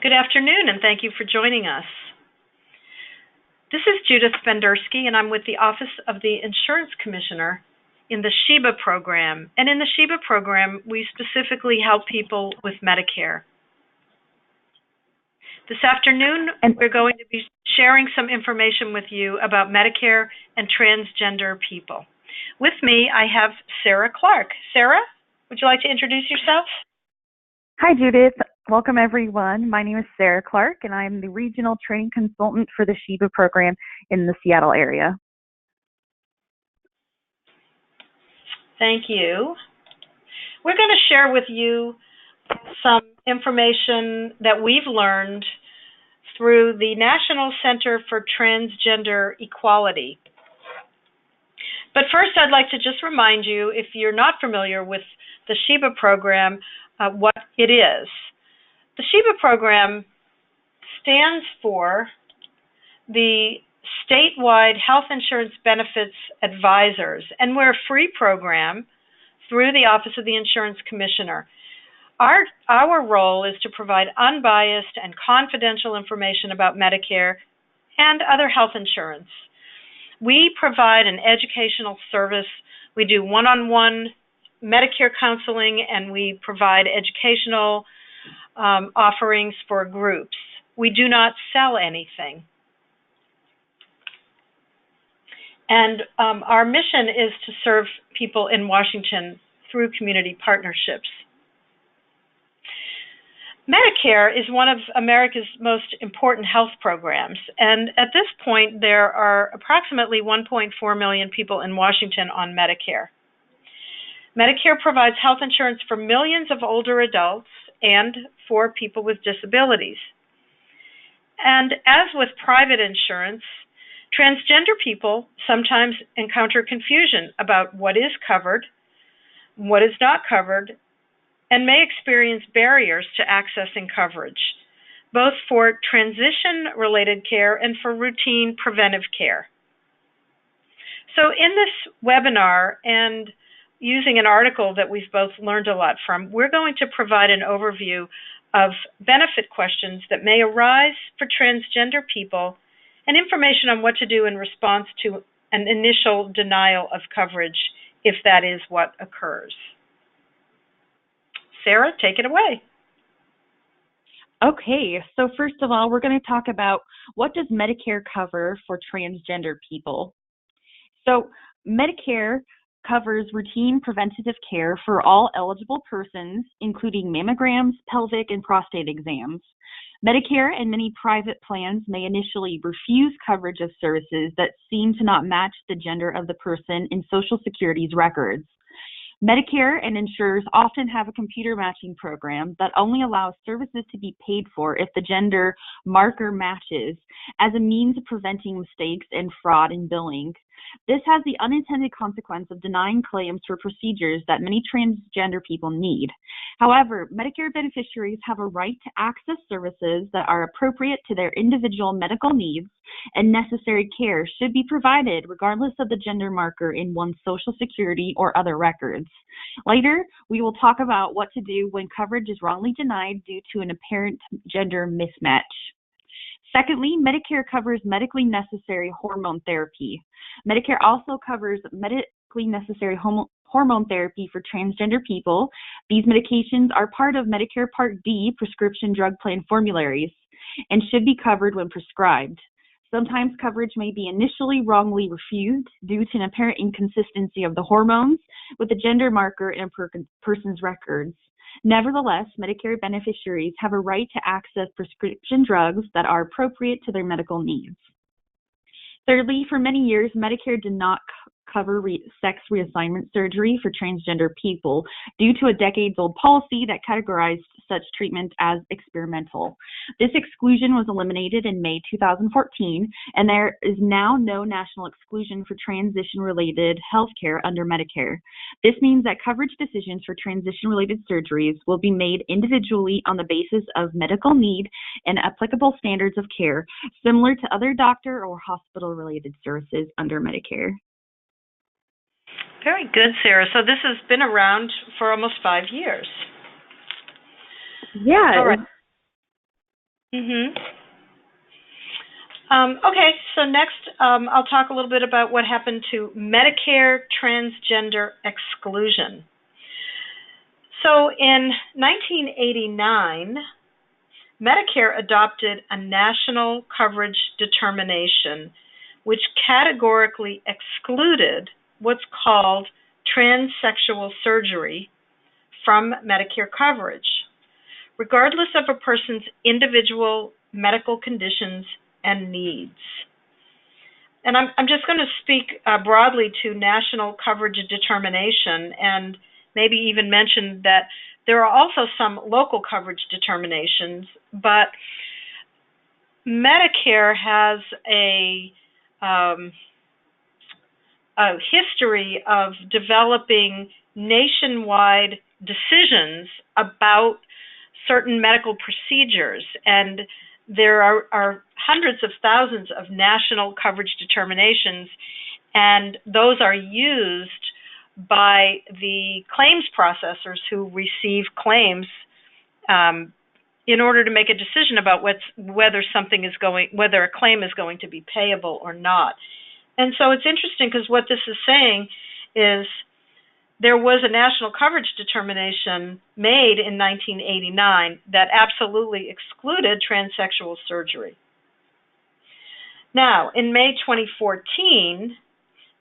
Good afternoon, and thank you for joining us. This is Judith Bendersky, and I'm with the Office of the Insurance Commissioner in the SHEBA program. And in the SHEBA program, we specifically help people with Medicare. This afternoon, we're going to be sharing some information with you about Medicare and transgender people. With me, I have Sarah Clark. Sarah, would you like to introduce yourself? Hi, Judith. Welcome, everyone. My name is Sarah Clark, and I'm the Regional Training Consultant for the SHEBA program in the Seattle area. Thank you. We're going to share with you some information that we've learned through the National Center for Transgender Equality. But first, I'd like to just remind you, if you're not familiar with the SHEBA program, what it is. The SHEBA program stands for the Statewide Health Insurance Benefits Advisors, and we're a free program through the Office of the Insurance Commissioner. Our role is to provide unbiased and confidential information about Medicare and other health insurance. We provide an educational service. We do one-on-one Medicare counseling, and we provide educational offerings for groups. We do not sell anything. And our mission is to serve people in Washington through community partnerships. Medicare is one of America's most important health programs, and at this point there are approximately 1.4 million people in Washington on Medicare. Medicare provides health insurance for millions of older adults and for people with disabilities. And as with private insurance, transgender people sometimes encounter confusion about what is covered, what is not covered, and may experience barriers to accessing coverage, both for transition-related care and for routine preventive care. So in this webinar, and using an article that we've both learned a lot from, we're going to provide an overview of benefit questions that may arise for transgender people and information on what to do in response to an initial denial of coverage if that is what occurs. Sarah, take it away. Okay, so first of all, we're going to talk about what does Medicare cover for transgender people. So Medicare covers routine preventative care for all eligible persons, including mammograms, pelvic, and prostate exams. Medicare and many private plans may initially refuse coverage of services that seem to not match the gender of the person in Social Security's records. Medicare and insurers often have a computer matching program that only allows services to be paid for if the gender marker matches as a means of preventing mistakes and fraud in billing. This has the unintended consequence of denying claims for procedures that many transgender people need. However, Medicare beneficiaries have a right to access services that are appropriate to their individual medical needs, and necessary care should be provided regardless of the gender marker in one's Social Security or other records. Later, we will talk about what to do when coverage is wrongly denied due to an apparent gender mismatch. Secondly, Medicare covers medically necessary hormone therapy. Medicare also covers medically necessary hormone therapy for transgender people. These medications are part of Medicare Part D prescription drug plan formularies and should be covered when prescribed. Sometimes coverage may be initially wrongly refused due to an apparent inconsistency of the hormones with the gender marker in a person's records. Nevertheless, Medicare beneficiaries have a right to access prescription drugs that are appropriate to their medical needs. Thirdly, for many years, Medicare did not cover sex reassignment surgery for transgender people due to a decades-old policy that categorized such treatment as experimental. This exclusion was eliminated in May 2014, and there is now no national exclusion for transition-related health care under Medicare. This means that coverage decisions for transition-related surgeries will be made individually on the basis of medical need and applicable standards of care, similar to other doctor or hospital-related services under Medicare. Very good, Sarah. So this has been around for almost 5 years. Yeah. All right. Mhm. Okay, so next I'll talk a little bit about what happened to Medicare transgender exclusion. So in 1989, Medicare adopted a national coverage determination which categorically excluded what's called transsexual surgery from Medicare coverage, regardless of a person's individual medical conditions and needs. And I'm just going to speak broadly to national coverage determination and maybe even mention that there are also some local coverage determinations, but Medicare has a history of developing nationwide decisions about certain medical procedures, and there are hundreds of thousands of national coverage determinations, and those are used by the claims processors who receive claims in order to make a decision about whether a claim is going to be payable or not. And so it's interesting because what this is saying is there was a national coverage determination made in 1989 that absolutely excluded transsexual surgery. Now, in May 2014,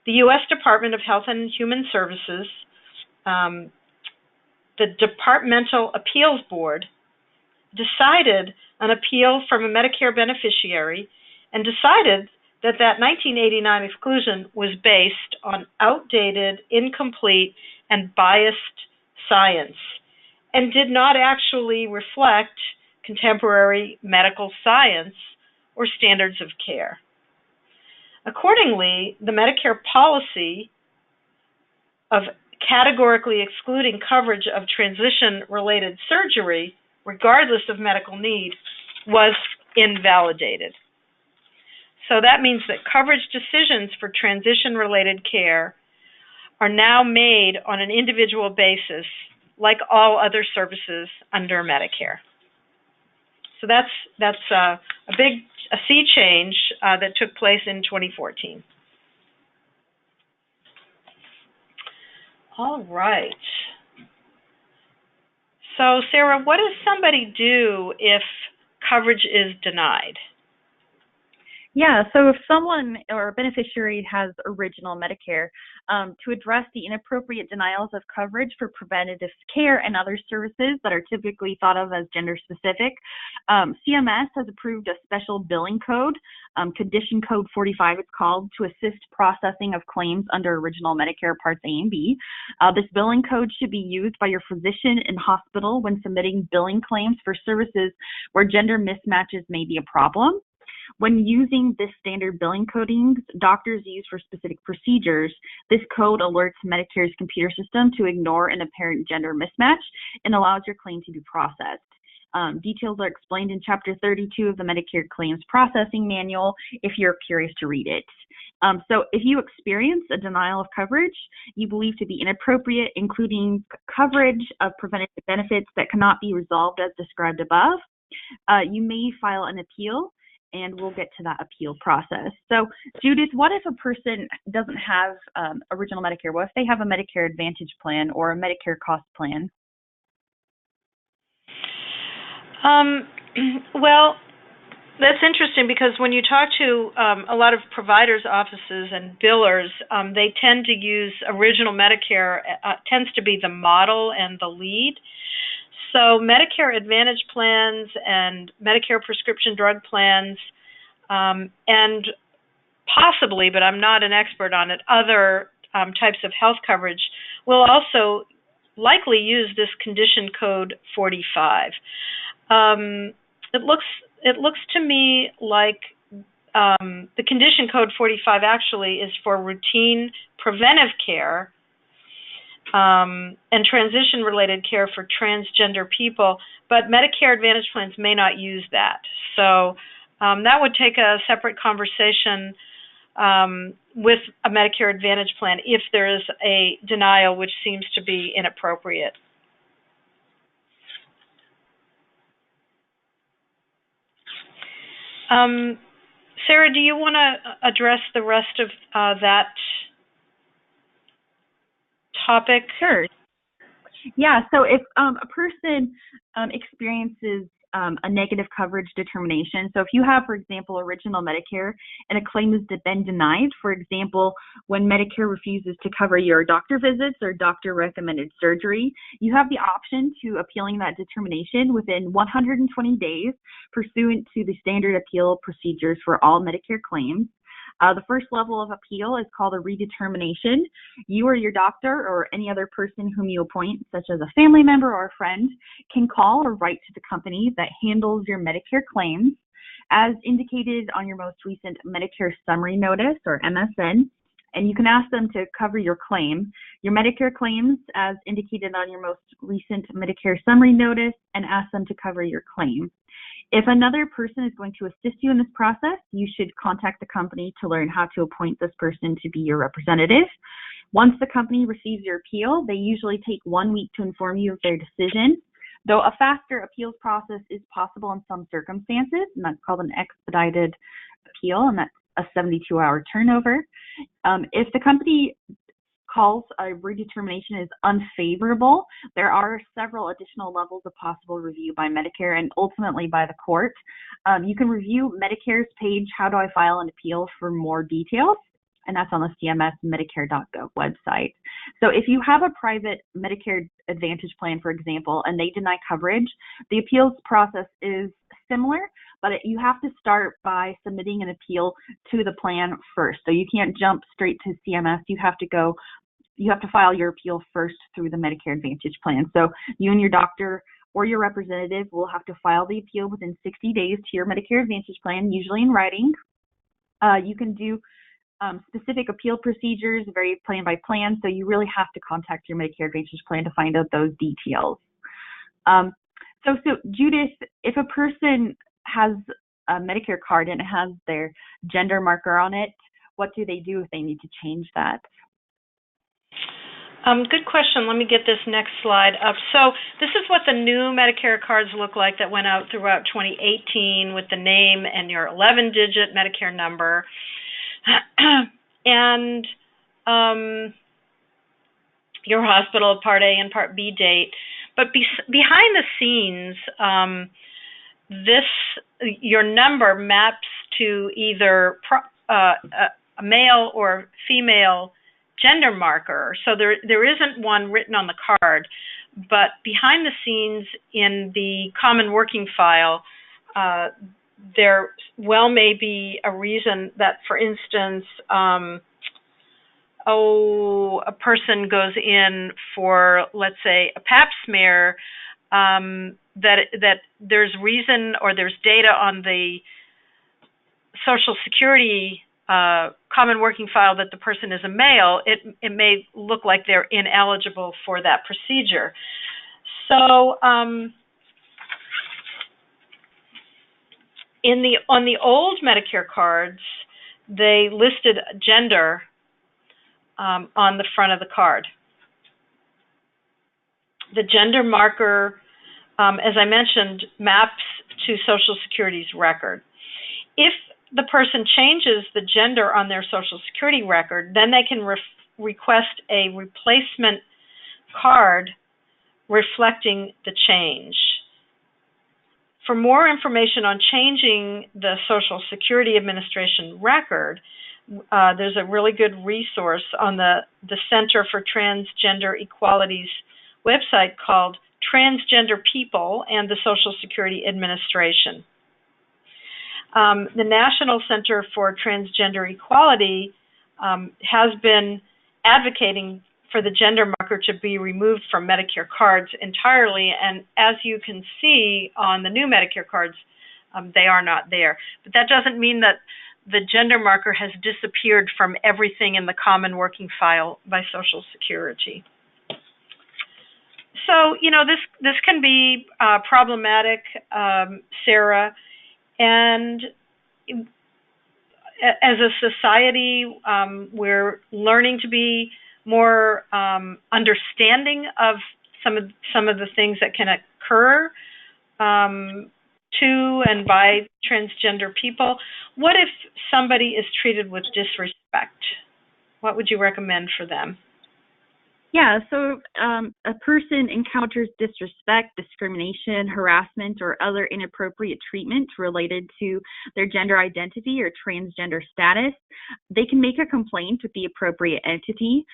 the U.S. Department of Health and Human Services, the Departmental Appeals Board, decided an appeal from a Medicare beneficiary and decided that 1989 exclusion was based on outdated, incomplete, and biased science and did not actually reflect contemporary medical science or standards of care. Accordingly, the Medicare policy of categorically excluding coverage of transition-related surgery, regardless of medical need, was invalidated. So that means that coverage decisions for transition-related care are now made on an individual basis, like all other services under Medicare. So that's a sea change that took place in 2014. All right. So Sarah, what does somebody do if coverage is denied? Yeah, so if someone or a beneficiary has original Medicare, to address the inappropriate denials of coverage for preventative care and other services that are typically thought of as gender specific, CMS has approved a special billing code, Condition Code 45 it's called, to assist processing of claims under original Medicare Parts A and B. This billing code should be used by your physician and hospital when submitting billing claims for services where gender mismatches may be a problem. When using this standard billing coding doctors use for specific procedures, this code alerts Medicare's computer system to ignore an apparent gender mismatch and allows your claim to be processed. Details are explained in Chapter 32 of the Medicare Claims Processing Manual if you're curious to read it. So if you experience a denial of coverage you believe to be inappropriate, including coverage of preventative benefits that cannot be resolved as described above, you may file an appeal, and we'll get to that appeal process. So, Judith, what if a person doesn't have original Medicare? What if they have a Medicare Advantage plan or a Medicare cost plan? Well, that's interesting because when you talk to a lot of providers' offices and billers, they tend to use original Medicare, tends to be the model and the lead. So Medicare Advantage plans and Medicare prescription drug plans and possibly, but I'm not an expert on it, other types of health coverage will also likely use this Condition Code 45. It looks to me like the Condition Code 45 actually is for routine preventive care and transition-related care for transgender people, but Medicare Advantage plans may not use that. So that would take a separate conversation with a Medicare Advantage plan if there is a denial which seems to be inappropriate. Um, Sarah, do you want to address the rest of that topic? Sure. Yeah, so if a person experiences a negative coverage determination, so if you have, for example, original Medicare and a claim has been denied, for example, when Medicare refuses to cover your doctor visits or doctor recommended surgery, you have the option to appealing that determination within 120 days pursuant to the standard appeal procedures for all Medicare claims. The first level of appeal is called a redetermination. You or your doctor or any other person whom you appoint, such as a family member or a friend, can call or write to the company that handles your Medicare claims as indicated on your most recent Medicare summary notice or MSN, and you can ask them to cover your claim, your Medicare claims as indicated on your most recent Medicare summary notice, and ask them to cover your claim. If another person is going to assist you in this process, you should contact the company to learn how to appoint this person to be your representative. Once the company receives your appeal, they usually take 1 week to inform you of their decision, though a faster appeals process is possible in some circumstances, and that's called an expedited appeal, and that's a 72-hour turnover. If the company calls a redetermination is unfavorable, there are several additional levels of possible review by Medicare and ultimately by the court. You can review Medicare's page, How Do I File an Appeal, for more details, and that's on the CMS Medicare.gov website. So if you have a private Medicare Advantage plan, for example, and they deny coverage, the appeals process is similar, but you have to start by submitting an appeal to the plan first. So you can't jump straight to CMS. You have to file your appeal first through the Medicare Advantage plan. So you and your doctor or your representative will have to file the appeal within 60 days to your Medicare Advantage plan, usually in writing. You can do specific appeal procedures, vary plan by plan, so you really have to contact your Medicare Advantage plan to find out those details. So Judith, if a person has a Medicare card and it has their gender marker on it, what do they do if they need to change that? Good question. Let me get this next slide up. So this is what the new Medicare cards look like that went out throughout 2018 with the name and your 11-digit Medicare number. And your hospital Part A and Part B date. But behind the scenes, your number maps to either a male or female gender marker. So there isn't one written on the card, but behind the scenes in the common working file, there well may be a reason that, for instance, a person goes in for, let's say, a pap smear, that there's reason or there's data on the Social Security common working file that the person is a male, it may look like they're ineligible for that procedure. So on the old Medicare cards, they listed gender on the front of the card. The gender marker, as I mentioned, maps to Social Security's record. If the person changes the gender on their Social Security record, then they can request a replacement card reflecting the change. For more information on changing the Social Security Administration record, there's a really good resource on the Center for Transgender Equality's website called Transgender People and the Social Security Administration. The National Center for Transgender Equality has been advocating for the gender marker to be removed from Medicare cards entirely, and as you can see on the new Medicare cards, they are not there. But that doesn't mean that the gender marker has disappeared from everything in the common working file by Social Security. So, this can be problematic, Sarah, and as a society, we're learning to be more understanding of some of the things that can occur to and by transgender people. What if somebody is treated with disrespect? What would you recommend for them? Yeah, so a person encounters disrespect, discrimination, harassment, or other inappropriate treatment related to their gender identity or transgender status. They can make a complaint with the appropriate entity.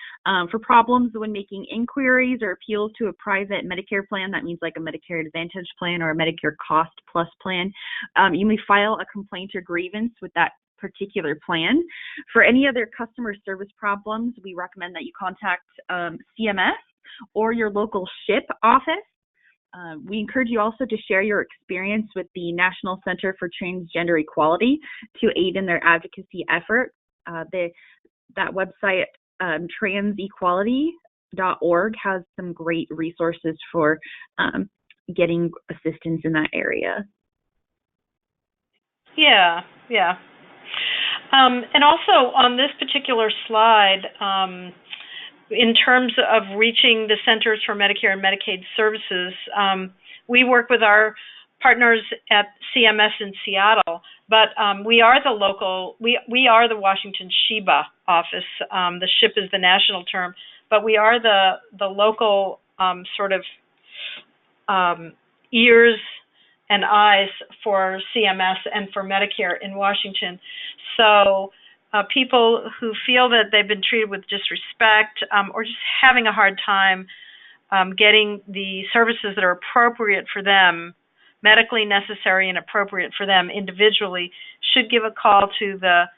For problems when making inquiries or appeals to a private Medicare plan, that means like a Medicare Advantage plan or a Medicare Cost Plus plan, you may file a complaint or grievance with that particular plan. For any other customer service problems, we recommend that you contact CMS or your local SHIP office. We encourage you also to share your experience with the National Center for Transgender Equality to aid in their advocacy efforts. That website, transequality.org, has some great resources for getting assistance in that area. Yeah. And also on this particular slide, in terms of reaching the Centers for Medicare and Medicaid Services, we work with our partners at CMS in Seattle, but we are the Washington SHIBA office. The SHIP is the national term, but we are the local sort of ears and eyes for CMS and for Medicare in Washington. So people who feel that they've been treated with disrespect or just having a hard time getting the services that are appropriate for them, medically necessary and appropriate for them individually, should give a call to the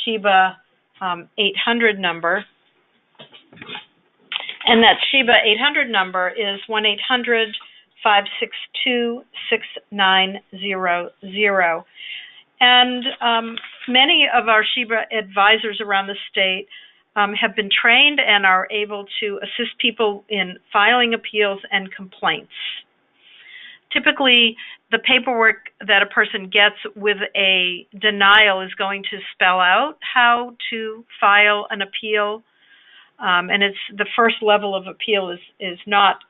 SHIBA 800 number. And that SHIBA 800 number is 1-800-562-6900. And many of our SHIBA advisors around the state have been trained and are able to assist people in filing appeals and complaints. Typically, the paperwork that a person gets with a denial is going to spell out how to file an appeal, and it's the first level of appeal is not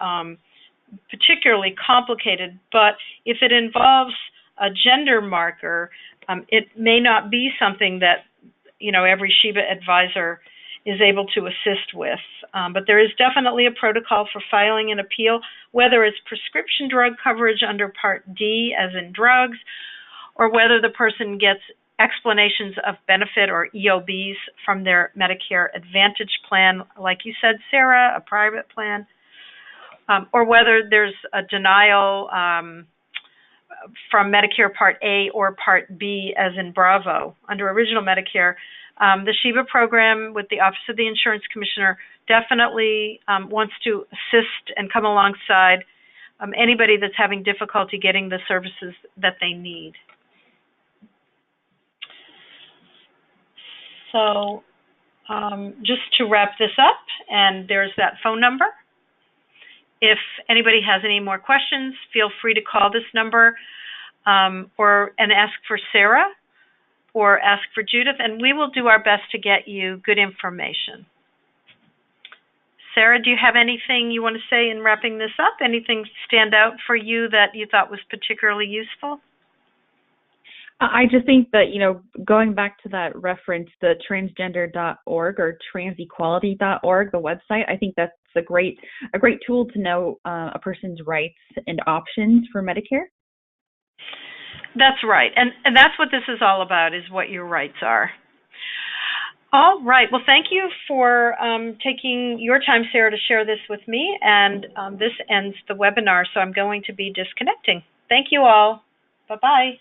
particularly complicated, but if it involves a gender marker, it may not be something that every SHIBA advisor is able to assist with. But there is definitely a protocol for filing an appeal, whether it's prescription drug coverage under Part D, as in drugs, or whether the person gets explanations of benefit or EOBs from their Medicare Advantage plan, like you said, Sarah, a private plan, or whether there's a denial from Medicare Part A or Part B, as in Bravo. Under Original Medicare, the SHIBA program with the Office of the Insurance Commissioner definitely wants to assist and come alongside anybody that's having difficulty getting the services that they need. So just to wrap this up, and there's that phone number. If anybody has any more questions, feel free to call this number and ask for Sarah or ask for Judith, and we will do our best to get you good information. Sarah, do you have anything you want to say in wrapping this up? Anything stand out for you that you thought was particularly useful? I just think that, going back to that reference, the transgender.org or transequality.org, the website, I think that's a great tool to know a person's rights and options for Medicare. That's right. And that's what this is all about, is what your rights are. All right. Well, thank you for taking your time, Sarah, to share this with me. And this ends the webinar, so I'm going to be disconnecting. Thank you all. Bye-bye.